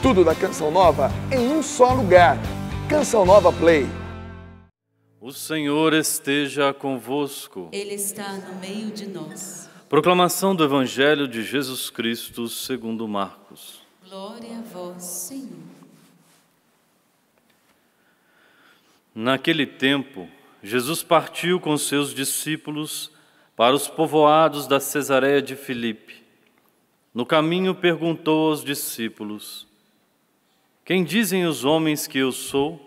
Tudo da Canção Nova em um só lugar. Canção Nova Play. O Senhor esteja convosco. Ele está no meio de nós. Proclamação do Evangelho de Jesus Cristo segundo Marcos. Glória a vós, Senhor. Naquele tempo, Jesus partiu com seus discípulos para os povoados da Cesareia de Filipe. No caminho perguntou aos discípulos: Quem dizem os homens que eu sou?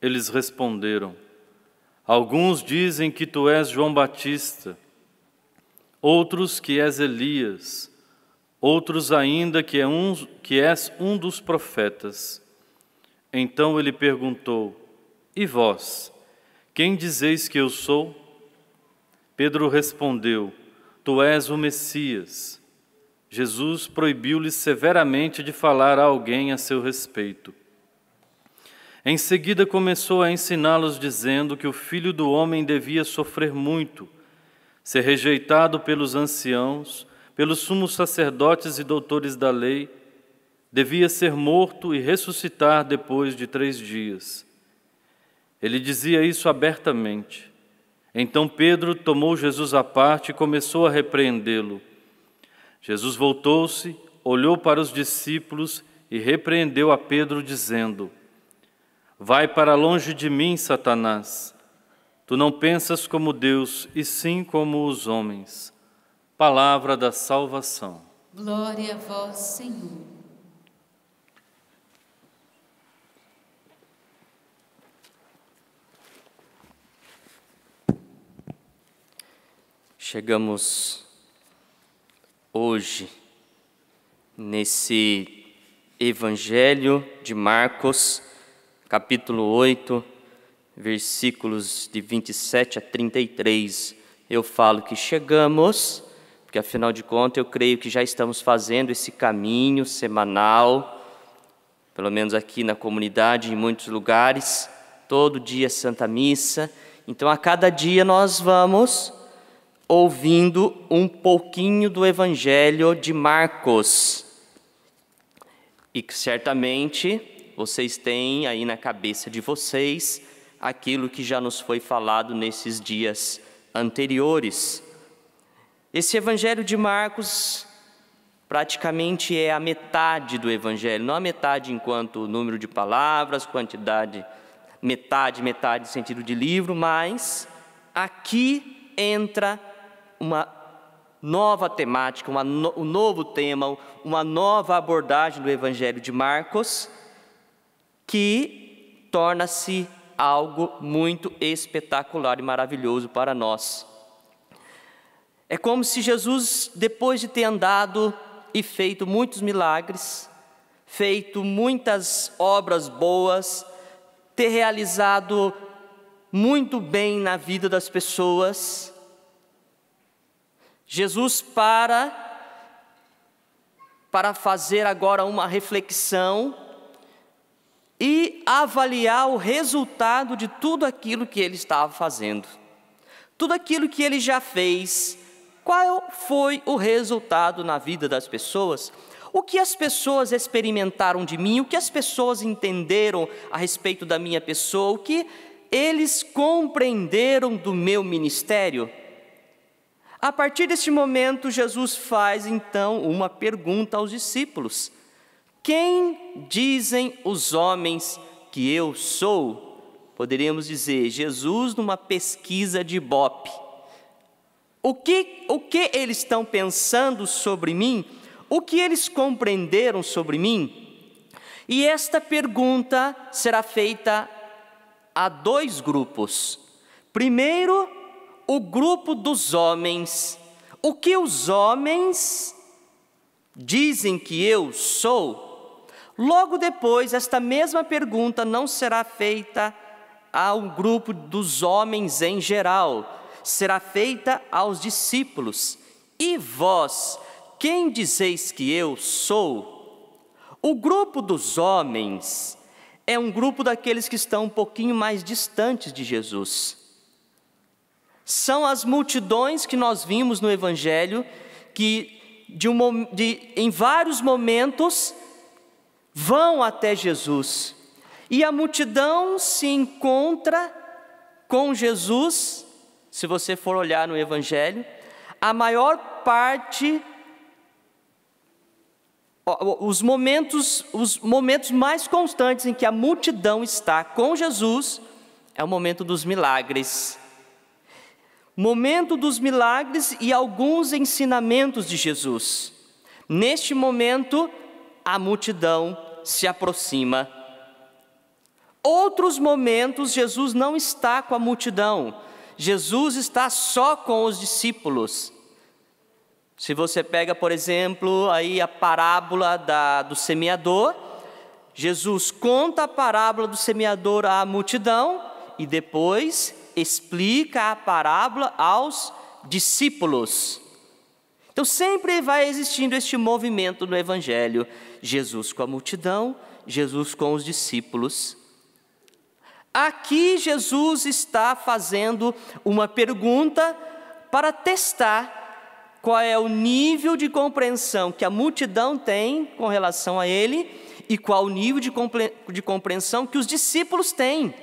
Eles responderam: Alguns dizem que tu és João Batista, outros que és Elias, outros ainda que és um dos profetas. Então ele perguntou: E vós, quem dizeis que eu sou? Pedro respondeu: Tu és o Messias. Jesus proibiu-lhe severamente de falar a alguém a seu respeito. Em seguida começou a ensiná-los, dizendo que o Filho do Homem devia sofrer muito, ser rejeitado pelos anciãos, pelos sumos sacerdotes e doutores da lei, devia ser morto e ressuscitar depois de 3 dias. Ele dizia isso abertamente. Então Pedro tomou Jesus à parte e começou a repreendê-lo. Jesus voltou-se, olhou para os discípulos e repreendeu a Pedro, dizendo: Vai para longe de mim, Satanás. Tu não pensas como Deus, e sim como os homens. Palavra da salvação. Glória a vós, Senhor. Chegamos hoje nesse Evangelho de Marcos, capítulo 8, versículos de 27 a 33. Eu falo que chegamos, porque afinal de contas eu creio que já estamos fazendo esse caminho semanal, pelo menos aqui na comunidade, em muitos lugares, todo dia Santa Missa. Então a cada dia nós vamos ouvindo um pouquinho do Evangelho de Marcos. E que certamente vocês têm aí na cabeça de vocês aquilo que já nos foi falado nesses dias anteriores. Esse Evangelho de Marcos praticamente é a metade do Evangelho, não a metade enquanto número de palavras, quantidade, metade no sentido de livro, mas aqui entra uma nova temática, um novo tema, uma nova abordagem do Evangelho de Marcos, que torna-se algo muito espetacular e maravilhoso para nós. É como se Jesus, depois de ter andado e feito muitos milagres, feito muitas obras boas, ter realizado muito bem na vida das pessoas, Jesus para fazer agora uma reflexão e avaliar o resultado de tudo aquilo que ele estava fazendo. Tudo aquilo que ele já fez, qual foi o resultado na vida das pessoas? O que as pessoas experimentaram de mim? O que as pessoas entenderam a respeito da minha pessoa? O que eles compreenderam do meu ministério? A partir desse momento, Jesus faz então uma pergunta aos discípulos: Quem dizem os homens que eu sou? Poderíamos dizer, Jesus numa pesquisa de Ibope. O que eles estão pensando sobre mim? O que eles compreenderam sobre mim? E esta pergunta será feita a 2 grupos. Primeiro, o grupo dos homens. O que os homens dizem que eu sou? Logo depois, esta mesma pergunta não será feita ao grupo dos homens em geral, será feita aos discípulos. E vós, quem dizeis que eu sou? O grupo dos homens é um grupo daqueles que estão um pouquinho mais distantes de Jesus. São as multidões que nós vimos no Evangelho, que em vários momentos vão até Jesus. E a multidão se encontra com Jesus. Se você for olhar no Evangelho, a maior parte, os momentos mais constantes em que a multidão está com Jesus, é o momento dos milagres. Momento dos milagres e alguns ensinamentos de Jesus. Neste momento, a multidão se aproxima. Outros momentos, Jesus não está com a multidão. Jesus está só com os discípulos. Se você pega, por exemplo, aí a parábola do semeador, Jesus conta a parábola do semeador à multidão e depois explica a parábola aos discípulos. Então sempre vai existindo este movimento no Evangelho: Jesus com a multidão, Jesus com os discípulos. Aqui Jesus está fazendo uma pergunta para testar qual é o nível de compreensão que a multidão tem com relação a Ele e qual o nível de compreensão que os discípulos têm.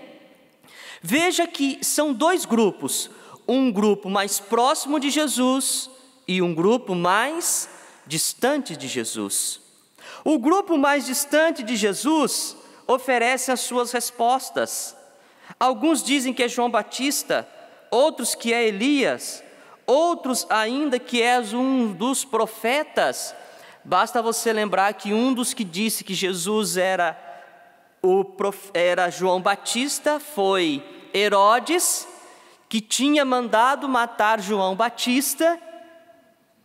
Veja que são dois grupos, um grupo mais próximo de Jesus e um grupo mais distante de Jesus. O grupo mais distante de Jesus oferece as suas respostas. Alguns dizem que é João Batista, outros que é Elias, outros ainda que é um dos profetas. Basta você lembrar que um dos que disse que Jesus era João Batista foi Herodes, que tinha mandado matar João Batista,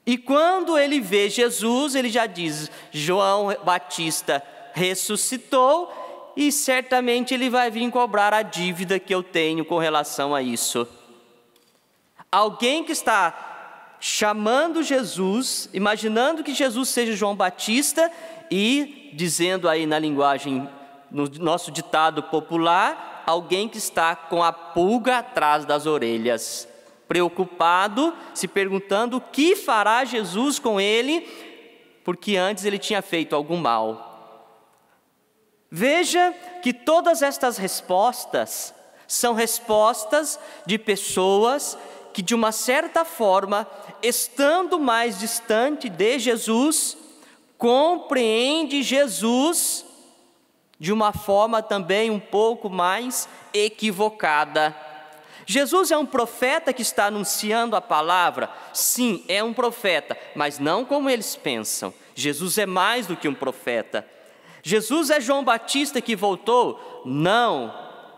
e quando ele vê Jesus, ele já diz: João Batista ressuscitou, e certamente ele vai vir cobrar a dívida que eu tenho com relação a isso. Alguém que está chamando Jesus, imaginando que Jesus seja João Batista e dizendo aí na linguagem, no nosso ditado popular, alguém que está com a pulga atrás das orelhas, preocupado, se perguntando o que fará Jesus com ele, porque antes ele tinha feito algum mal. Veja que todas estas respostas são respostas de pessoas que, de uma certa forma, estando mais distante de Jesus, compreende Jesus de uma forma também um pouco mais equivocada. Jesus é um profeta que está anunciando a palavra? Sim, é um profeta, mas não como eles pensam. Jesus é mais do que um profeta. Jesus é João Batista que voltou? Não.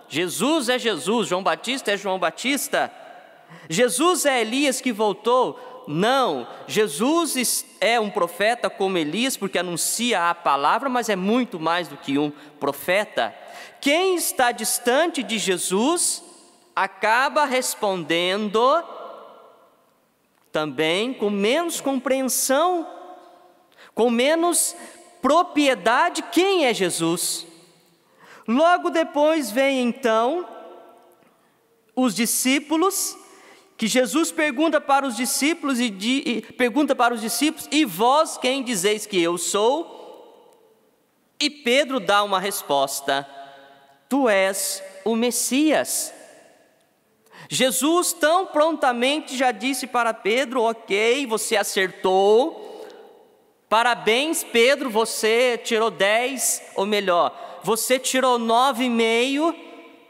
Jesus é Jesus, João Batista é João Batista. Jesus é Elias que voltou? Não. Jesus é um profeta como Elias, porque anuncia a palavra, mas é muito mais do que um profeta. Quem está distante de Jesus acaba respondendo também com menos compreensão, com menos propriedade. Quem é Jesus? Logo depois vem então os discípulos, que Jesus pergunta para os discípulos e vós quem dizeis que eu sou? E Pedro dá uma resposta: tu és o Messias. Jesus tão prontamente já disse para Pedro: ok, você acertou, parabéns Pedro, você tirou 10, ou melhor, você tirou 9,5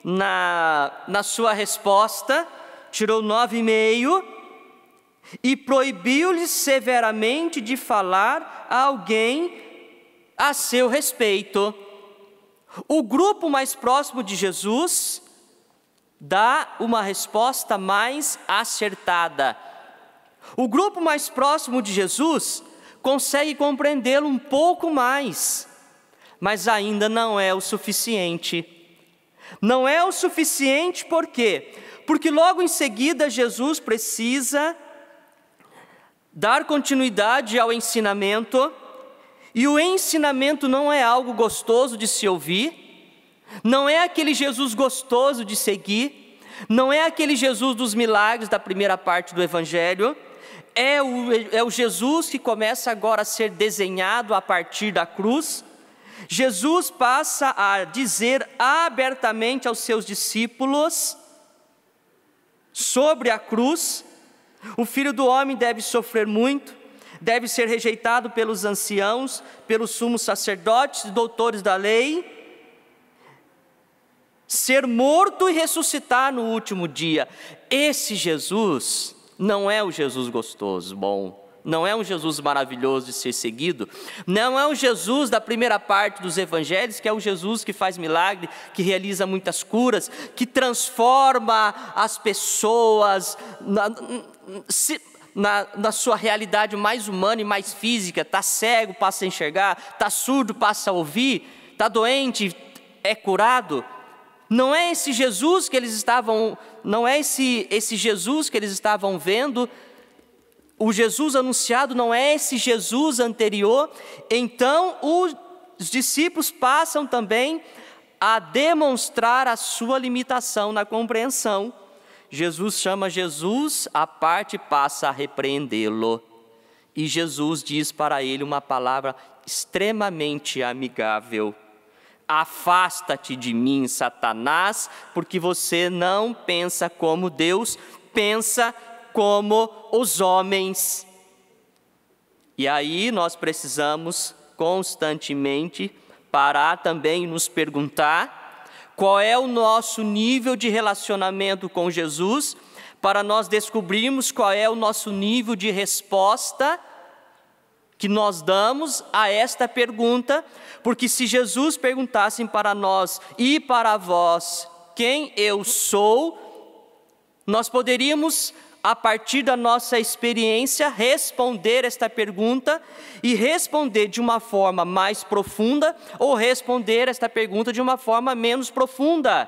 na sua resposta, tirou 9,5, e proibiu-lhe severamente de falar a alguém a seu respeito. O grupo mais próximo de Jesus dá uma resposta mais acertada. O grupo mais próximo de Jesus consegue compreendê-lo um pouco mais, mas ainda não é o suficiente. Não é o suficiente por quê? Porque logo em seguida Jesus precisa dar continuidade ao ensinamento, e o ensinamento não é algo gostoso de se ouvir, não é aquele Jesus gostoso de seguir, não é aquele Jesus dos milagres da primeira parte do Evangelho, é o Jesus que começa agora a ser desenhado a partir da cruz, Jesus passa a dizer abertamente aos seus discípulos sobre a cruz: o Filho do Homem deve sofrer muito, deve ser rejeitado pelos anciãos, pelos sumos sacerdotes e doutores da lei, ser morto e ressuscitar no último dia. Esse Jesus não é o Jesus gostoso, bom, não é um Jesus maravilhoso de ser seguido, não é o Jesus da primeira parte dos evangelhos, que é o Jesus que faz milagre, que realiza muitas curas, que transforma as pessoas na sua realidade mais humana e mais física. Está cego, passa a enxergar; está surdo, passa a ouvir; está doente, é curado. Não é esse Jesus que eles estavam, não é esse Jesus que eles estavam vendo. O Jesus anunciado não é esse Jesus anterior. Então os discípulos passam também a demonstrar a sua limitação na compreensão. Jesus chama Jesus à parte e passa a repreendê-lo. E Jesus diz para ele uma palavra extremamente amigável: afasta-te de mim, Satanás, porque você não pensa como Deus, pensa como os homens. E aí nós precisamos constantemente parar também e nos perguntar qual é o nosso nível de relacionamento com Jesus, para nós descobrirmos qual é o nosso nível de resposta que nós damos a esta pergunta. Porque se Jesus perguntasse para nós e para vós quem eu sou, nós poderíamos, a partir da nossa experiência, responder esta pergunta, e responder de uma forma mais profunda, ou responder esta pergunta de uma forma menos profunda.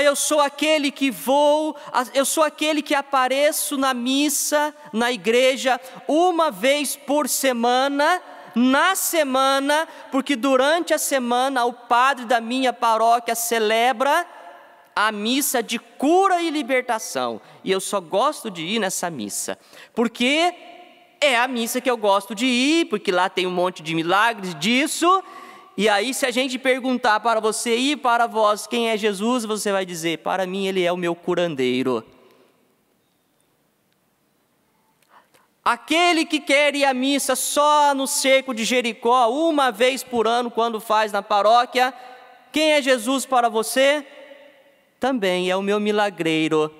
Eu sou aquele que vou, eu sou aquele que apareço na missa, na igreja, uma vez por semana, na semana, porque durante a semana o padre da minha paróquia celebra a missa de cura e libertação, e eu só gosto de ir nessa missa, porque é a missa que eu gosto de ir, porque lá tem um monte de milagres disso. E aí, se a gente perguntar para você e para vós quem é Jesus, você vai dizer: para mim ele é o meu curandeiro. Aquele que quer ir à missa só no cerco de Jericó, uma vez por ano, quando faz na paróquia, quem é Jesus para você? Também é o meu milagreiro.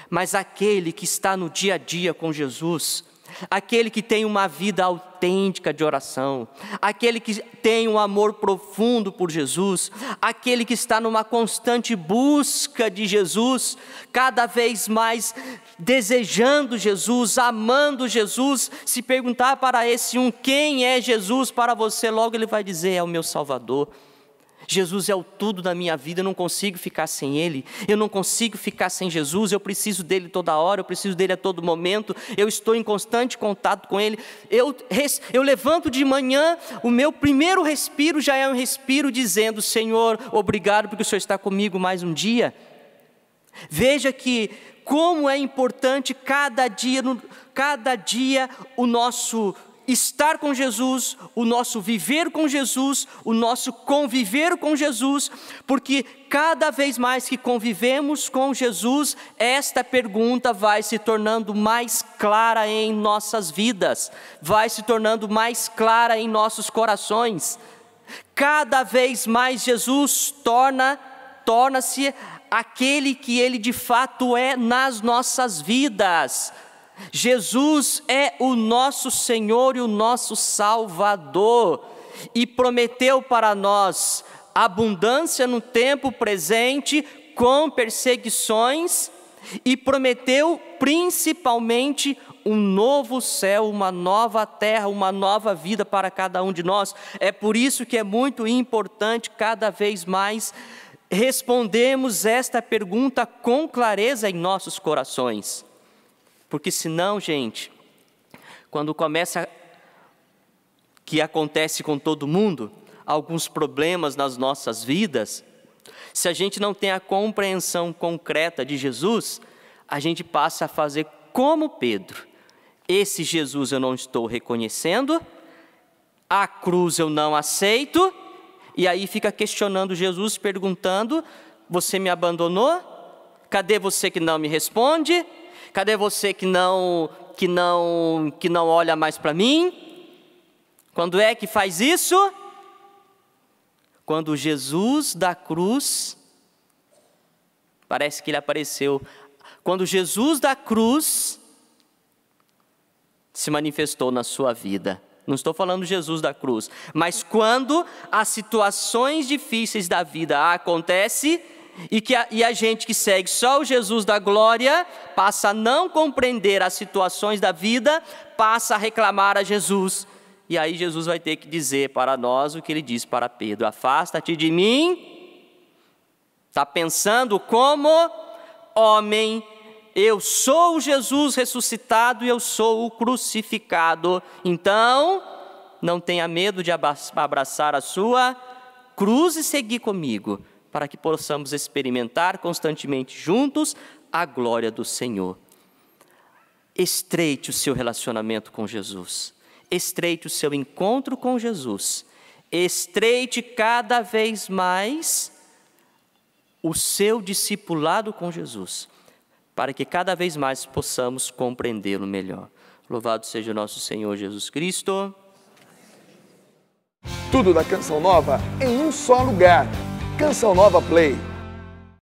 Mas aquele que está no dia a dia com Jesus, aquele que tem uma vida autêntica de oração, aquele que tem um amor profundo por Jesus, aquele que está numa constante busca de Jesus, cada vez mais desejando Jesus, amando Jesus, se perguntar para esse quem é Jesus para você, logo ele vai dizer: é o meu Salvador. Jesus é o tudo da minha vida, eu não consigo ficar sem Ele, eu não consigo ficar sem Jesus, eu preciso dEle toda hora, eu preciso dEle a todo momento, eu estou em constante contato com Ele. Eu levanto de manhã, o meu primeiro respiro já é um respiro dizendo: Senhor, obrigado porque o Senhor está comigo mais um dia. Veja que como é importante cada dia o nosso estar com Jesus, o nosso viver com Jesus, o nosso conviver com Jesus, porque cada vez mais que convivemos com Jesus, esta pergunta vai se tornando mais clara em nossas vidas, vai se tornando mais clara em nossos corações. Cada vez mais Jesus torna-se aquele que Ele de fato é nas nossas vidas. Jesus é o nosso Senhor e o nosso Salvador, e prometeu para nós abundância no tempo presente com perseguições, e prometeu principalmente um novo céu, uma nova terra, uma nova vida para cada um de nós. É por isso que é muito importante cada vez mais respondermos esta pergunta com clareza em nossos corações. Porque senão, gente, quando que acontece com todo mundo, alguns problemas nas nossas vidas, se a gente não tem a compreensão concreta de Jesus, a gente passa a fazer como Pedro: esse Jesus eu não estou reconhecendo, A cruz eu não aceito. E aí fica questionando Jesus, perguntando: você me abandonou? Cadê você que não me responde? Cadê você que não olha mais para mim? Quando é que faz isso? Quando Jesus da cruz, parece que ele apareceu, quando Jesus da cruz se manifestou na sua vida. Não estou falando Jesus da cruz, mas quando as situações difíceis da vida acontecem e a gente que segue só o Jesus da glória passa a não compreender as situações da vida, passa a reclamar a Jesus. E aí Jesus vai ter que dizer para nós o que ele disse para Pedro: afasta-te de mim. Está pensando como homem? Eu sou o Jesus ressuscitado e eu sou o crucificado. Então, não tenha medo de abraçar a sua cruz e seguir comigo, para que possamos experimentar constantemente juntos a glória do Senhor. Estreite o seu relacionamento com Jesus. Estreite o seu encontro com Jesus. Estreite cada vez mais o seu discipulado com Jesus, para que cada vez mais possamos compreendê-lo melhor. Louvado seja o nosso Senhor Jesus Cristo. Tudo da Canção Nova em um só lugar. Canção Nova Play.